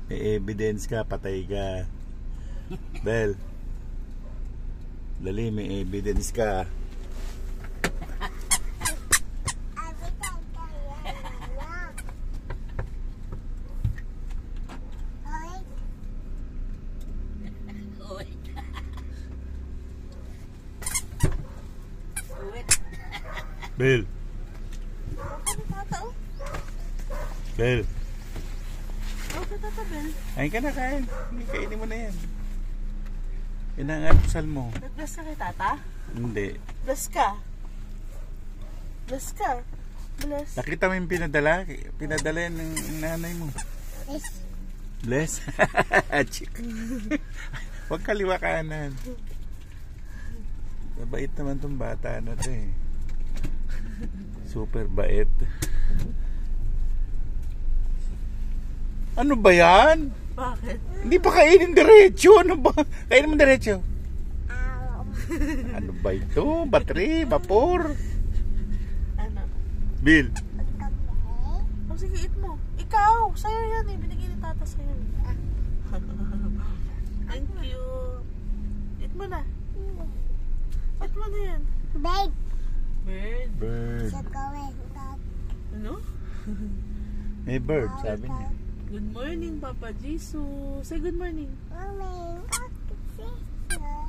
May evidence ka, patay ka. Bel. Dali, may evidence ka. Bel. Bel. Kain ka na, kain. Kainin mo na yan. Yan ang almusal mo. Nag-bless ka kay tata? Hindi. Bless ka? Bless ka? Bless? Nakita mo yung pinadala? Pinadala yan ng nanay mo. Bless? Huwag kaliwa kanan. Mabait naman tong bata na to eh. Super bait. Ano ba yan? Bakit? Hindi pa kainin diretso. Ano ba? Kainin mo diretso. Ano ba ito? Battery? Vapor? Ano? Bill. Oh, sige, eat mo. Ikaw! Sa'yo yan eh. Binigyan ni tata sa'yo. Thank you. Eat mo na. Eat mo na yan. Bird. Bird. Bird. Ano? May bird, sabi niya. Good morning, Papa Jesus. Say good morning.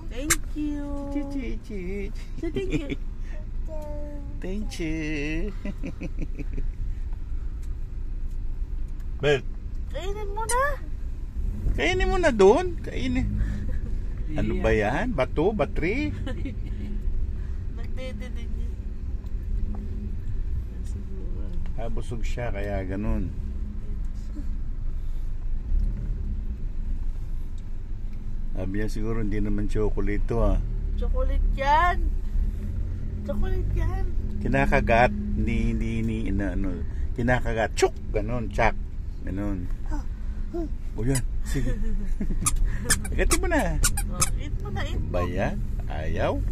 Thank you. Chi. Say thank you. Thank you. Bird. Kainin mo na. Kainin mo na doon. Kainin. Ano ba yan? Bato? Battery? Nagdede din yun. Siguro. Busog siya, kaya ganun. Sabi niya siguro hindi naman chocolate to ah. Chocolate yan. Chocolate yan. Kinakagat. Hindi ano. Kinakagat. Chuk! Ganun. Chak. Ganun. O yan. Sige. Agatin mo na. Oh, eat mo na, eat mo. Ba yan? Ayaw?